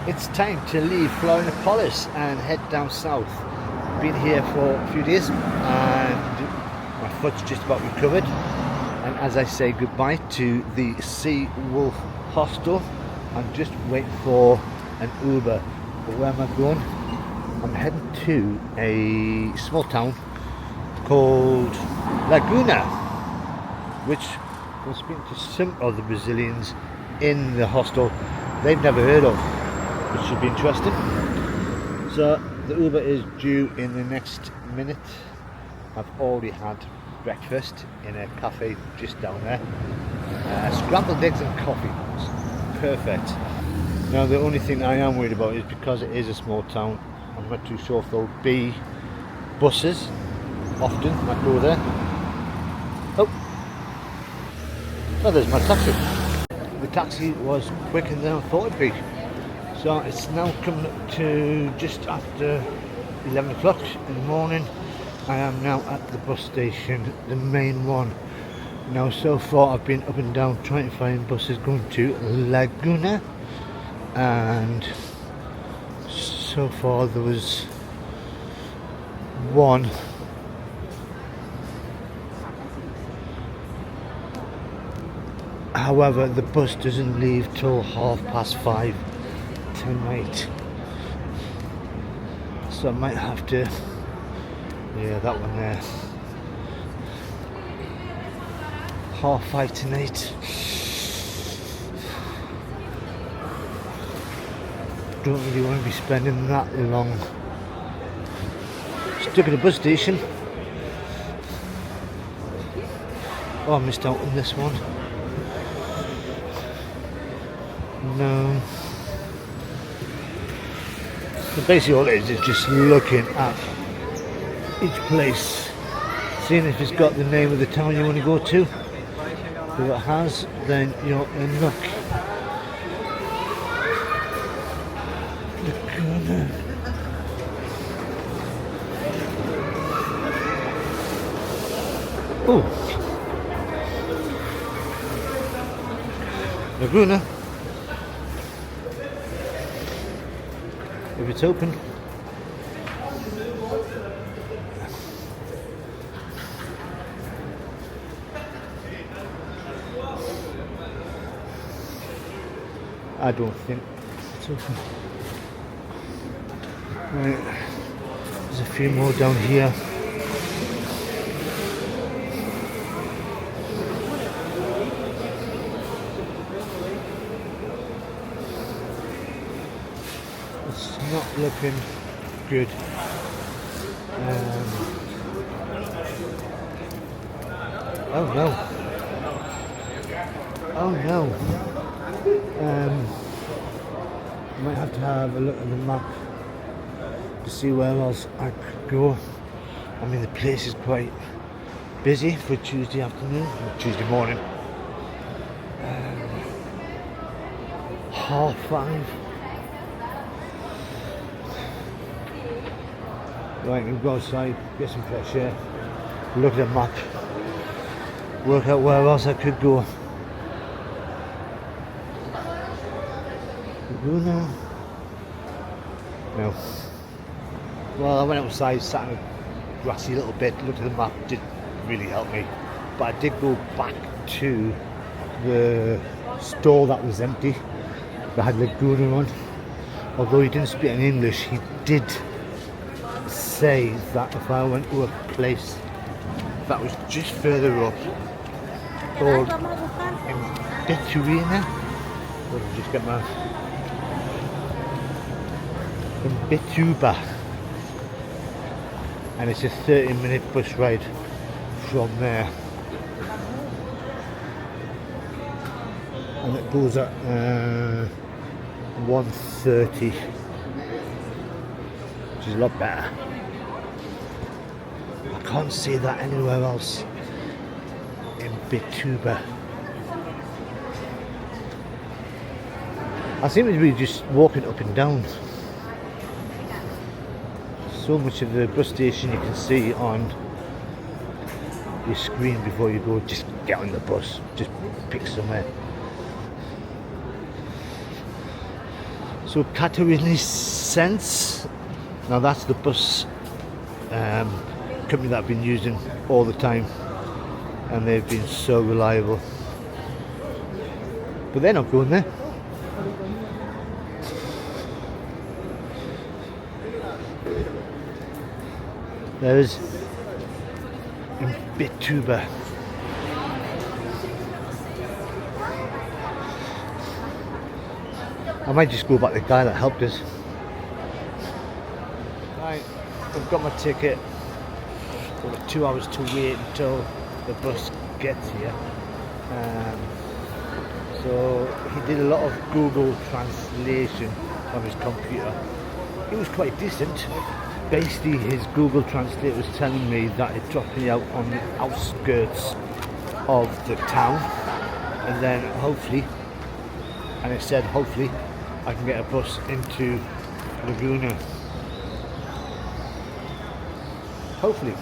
It's time to leave Florianópolis and head down south. Been here for a few days and my foot's just about recovered. And as I say goodbye to the Sea Wolf hostel, I'm just waiting for an Uber. But where am I going? I'm heading to a small town called Laguna, which I was speaking to some of the Brazilians in the hostel they've never heard of, which should be interesting. So the Uber is due in the next minute. I've already had breakfast in a cafe just down there. Scrambled eggs and coffee. It's perfect. Now the only thing I am worried about is because it is a small town, I'm not too sure if there'll be buses often that go there. Oh, there's my taxi. The taxi was quicker than I thought it'd be. So it's now coming up to just after 11 o'clock in the morning. I am now at the bus station, the main one. Now so far I've been up and down trying to find buses going to Laguna, and so far there was one. However, the bus doesn't leave till 5:30 tonight, so I might have to, yeah, that one there, 5:30 tonight. Don't really want to be spending that long stuck at a bus station. Oh, I missed out on this one. No. So basically all it is just looking at each place, seeing if it's got the name of the town you want to go to. If it has, then you're in luck. Laguna. Oh, Laguna. If it's open. I don't think it's open. Right. There's a few more down here. It's not looking good. Oh no. Oh no. Might have to have a look at the map to see where else I could go. I mean, the place is quite busy for Tuesday afternoon, or Tuesday morning. 5:30. Right, we'll go outside, get some fresh air, look at the map, work out where else I could go. Laguna. No. Well, I went outside, sat in a grassy little bit, looked at the map, didn't really help me. But I did go back to the store that was empty, that had Laguna on. Although he didn't speak any English, he did say that if I went to a place that was just further up called Imbituba, I'll just get my Imbituba, and it's a 30-minute bus ride from there, and it goes at 1:30, which is a lot better. I can't see that anywhere else in Imbituba. I seem to be just walking up and down. So much of the bus station you can see on your screen before you go. Just get on the bus, just pick somewhere. So Sense. Now that's the bus company that I've been using all the time, and they've been so reliable. But they're not going there. There is Imbituba. I might just go back to the guy that helped us. Right, I've got my ticket. I've got 2 hours to wait until the bus gets here. So he did a lot of Google translation on his computer. It was quite decent. Basically, his Google Translate was telling me that it dropped me out on the outskirts of the town, and then hopefully, and it said hopefully, I can get a bus into Laguna. Hopefully.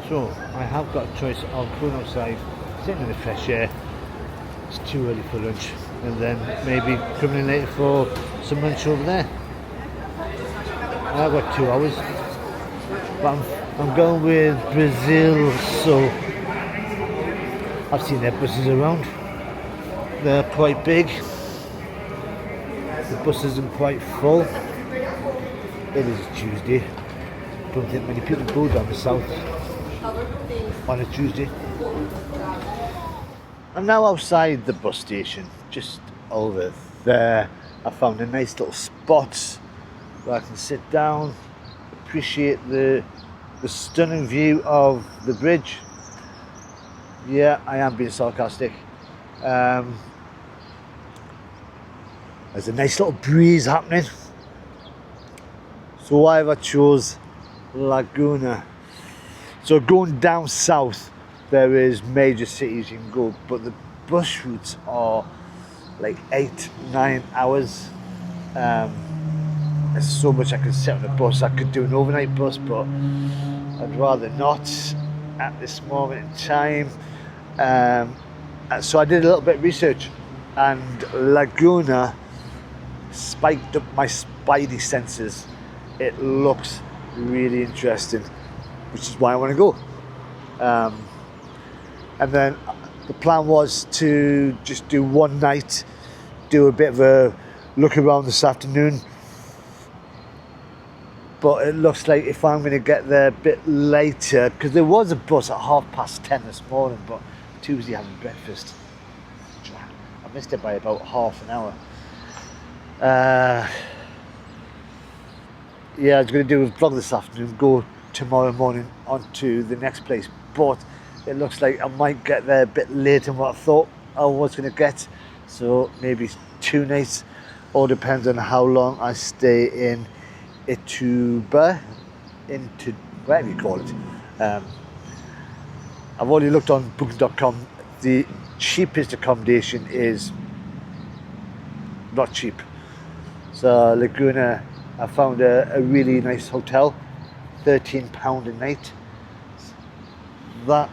So I have got a choice of going outside, sitting in the fresh air. It's too early for lunch, and then maybe coming in later for some lunch over there. I've got 2 hours, but I'm going with Brazil, so I've seen their buses around. They're quite big. The bus isn't quite full. It is Tuesday. Don't think many people go down the south on a Tuesday. I'm now outside the bus station, just over there. I found a nice little spot where I can sit down, appreciate the stunning view of the bridge. Yeah, I am being sarcastic. There's a nice little breeze happening. So why have I chose Laguna? So going down south, there is major cities you can go, but the bus routes are like 8-9 hours. There's so much I could sit on a bus. I could do an overnight bus, but I'd rather not at this moment in time. So I did a little bit of research, and Laguna spiked up my spidey senses. It looks really interesting, which is why I want to go. And then the plan was to just do one night, do a bit of a look around this afternoon. But it looks like if I'm going to get there a bit later, because there was a bus at 10:30 this morning, but Tuesday having breakfast. I missed it by about half an hour. Yeah, I was going to do a vlog this afternoon, go tomorrow morning onto the next place, but it looks like I might get there a bit later than what I thought I was going to get. So maybe 2 nights, all depends on how long I stay in Imbituba, whatever you call it. I've already looked on booking.com. The cheapest accommodation is not cheap. So Laguna, I found a really nice hotel, £13 a night. That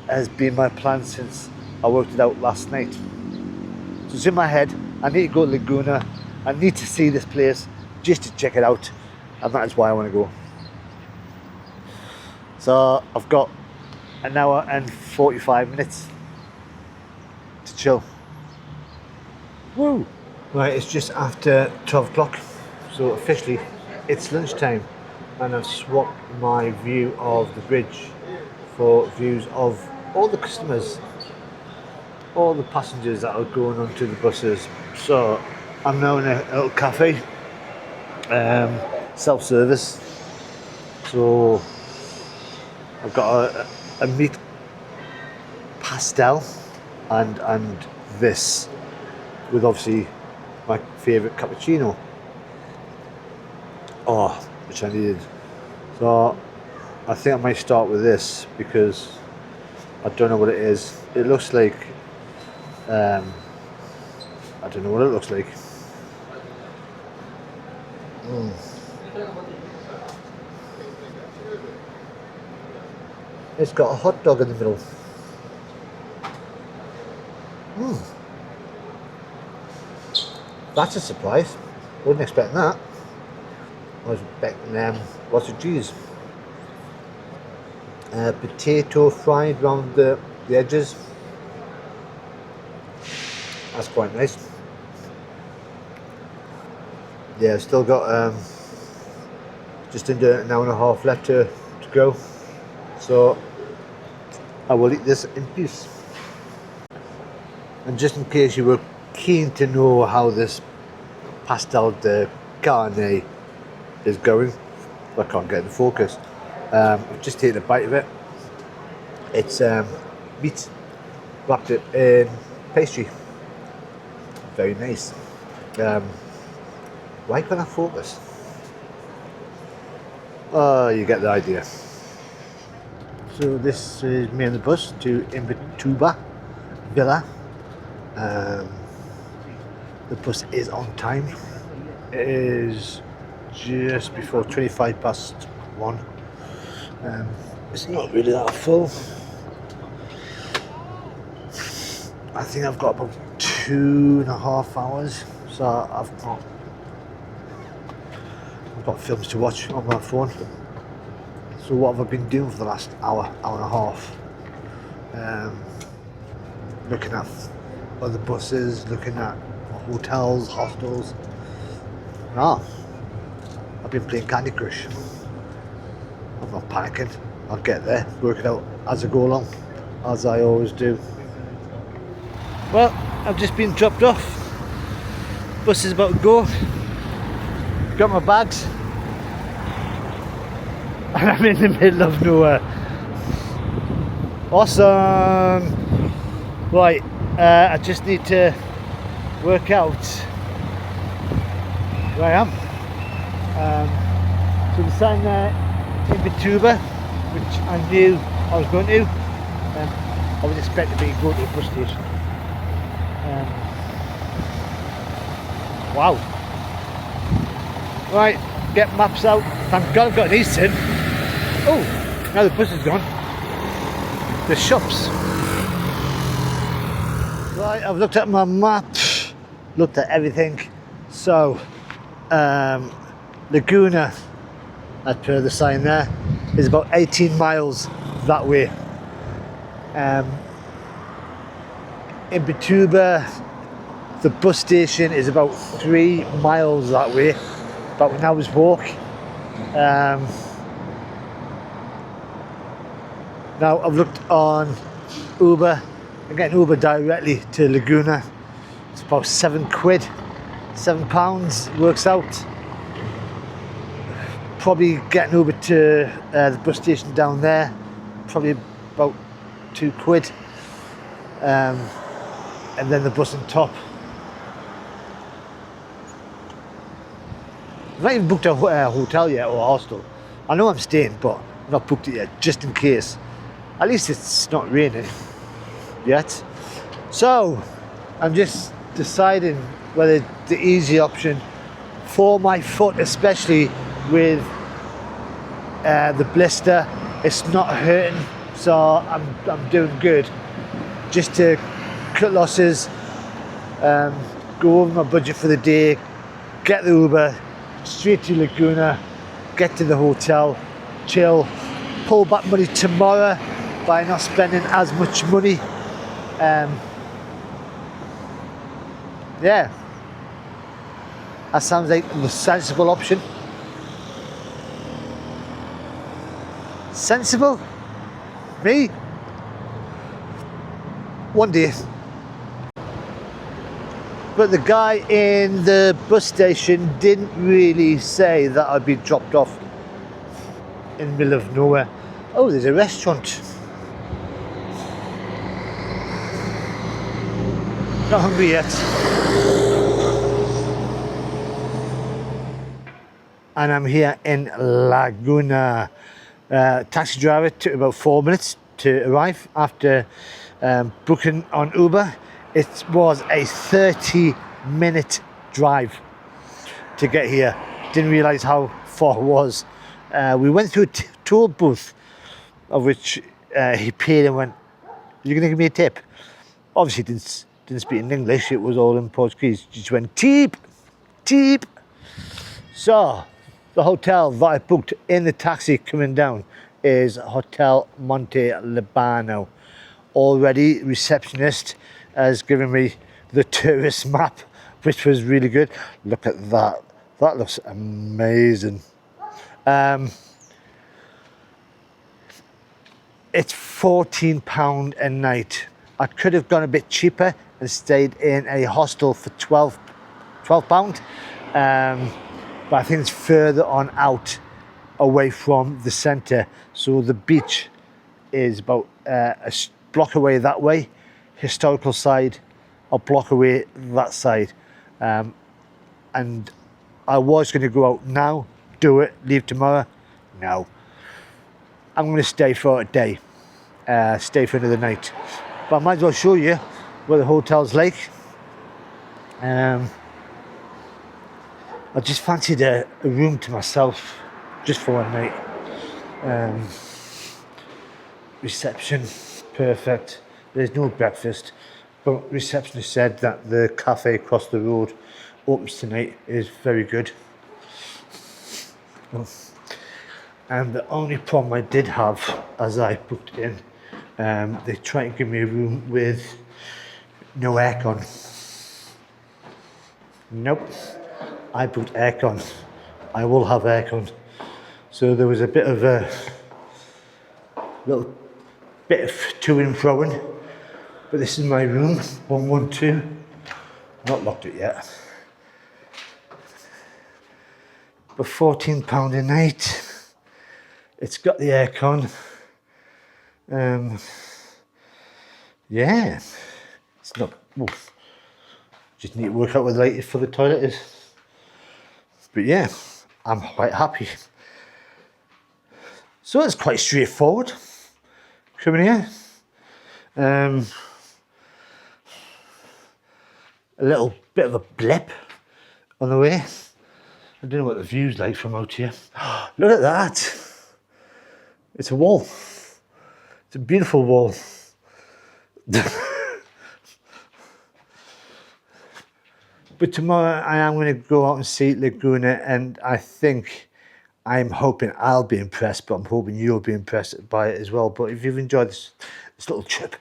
has been my plan since I worked it out last night. So it's in my head. I need to go to Laguna. I need to see this place just to check it out, and that is why I want to go. So I've got an hour and 45 minutes to chill. Woo! Right, it's just after 12 o'clock, so officially it's lunchtime, and I've swapped my view of the bridge for views of all the customers, all the passengers that are going onto the buses. So I'm now in a little cafe, self-service. So I've got a meat pastel and this, with obviously my favourite cappuccino. Oh, which I needed. So I think I might start with this because I don't know what it is. It looks like, I don't know what it looks like. It's got a hot dog in the middle. That's a surprise. Wasn't expecting that. I was expecting lots of cheese. Potato fried around the edges. That's quite nice. Yeah, I've still got just under an hour and a half left to go. So I will eat this in peace. And just in case you were keen to know how this pastel de carne is going, I can't get in focus. I've just taken a bite of it. It's meat wrapped it in pastry. Very nice. Why can't I focus? Oh, you get the idea. So this is me on the bus to Imbituba Villa. The bus is on time. It is just before 1:25. It's not really that full. I think I've got about 2.5 hours, so I've got films to watch on my phone. So what have I been doing for the last hour and a half? Looking at other buses, looking at hotels, hostels. I've been playing Candy Crush. I'm not panicking. I'll get there, work it out as I go along, as I always do. Well, I've just been dropped off. Bus is about to go. Got my bags. And I'm in the middle of nowhere. Awesome! Right, I just need to work out where I am. So the sign there, Imbituba, which I knew I was going to. I was expecting me to go to the bus station. Wow. Right, get maps out. Thank God I've got an Eastern. Oh, now the bus is gone. The shops. Right, I've looked at my map, looked at everything. So, Laguna, as per the sign there, is about 18 miles that way. Imbituba, the bus station, is about 3 miles that way, about an hour's walk. Now I've looked on Uber. I'm getting Uber directly to Laguna. It's about £7, £7 works out. Probably getting Uber to the bus station down there, probably about £2. And then the bus on top. I've not even booked a hotel yet or a hostel. I know I'm staying, but I've not booked it yet, just in case. At least it's not raining yet. So I'm just deciding whether the easy option for my foot, especially with the blister, it's not hurting, so I'm doing good. Just to cut losses, go over my budget for the day, get the Uber straight to Laguna, get to the hotel, chill, pull back money tomorrow by not spending as much money. Yeah, that sounds like the sensible option. Sensible? Me? One day. But the guy in the bus station didn't really say that I'd be dropped off in the middle of nowhere. Oh, there's a restaurant. Not hungry yet. And I'm here in Laguna. Taxi driver took about 4 minutes to arrive after booking on Uber. It was a 30-minute drive to get here. Didn't realise how far it was. We went through a toll booth, of which he paid and went, "You're going to give me a tip?" Obviously didn't didn't speak in English, it was all in Portuguese. Just went cheap, cheap. So the hotel that I booked in the taxi coming down is Hotel Monte Libano. Already receptionist has given me the tourist map, which was really good. Look at that, that looks amazing. It's £14 a night. I could have gone a bit cheaper and stayed in a hostel for £12. But I think it's further on out away from the centre. So the beach is about a block away that way, historical side, a block away that side. And I was going to go out now, do it, leave tomorrow. No. I'm going to stay for a day, stay for another night. But I might as well show you what the hotel's like. I just fancied a room to myself just for one night. Reception, perfect. There's no breakfast, but receptionist said that the cafe across the road opens tonight, is very good. And the only problem I did have as I booked in, they tried to give me a room with no aircon. Nope, I booked aircon. I will have aircon. So there was a bit of a little bit of to and froing, but this is my room, 112. Not locked it yet. But £14 a night. It's got the aircon. Yeah, it's not. Oof. Just need to work out where the light for the toilet is. But yeah, I'm quite happy. So it's quite straightforward. Coming here. A little bit of a blip on the way. I don't know what the view's like from out here. Look at that. It's a wall. It's a beautiful wall. But tomorrow I am going to go out and see Laguna, and I'm hoping I'll be impressed, but I'm hoping you'll be impressed by it as well. But if you've enjoyed this little trip,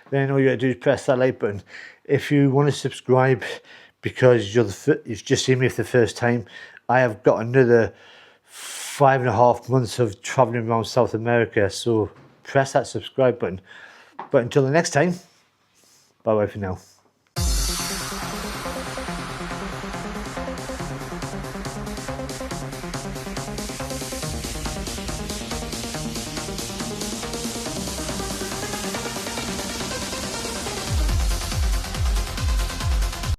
then all you gotta do is press that like button. If you want to subscribe because you've just seen me for the first time, I have got another 5.5 months of traveling around South America, so press that subscribe button. But until the next time, bye bye for now.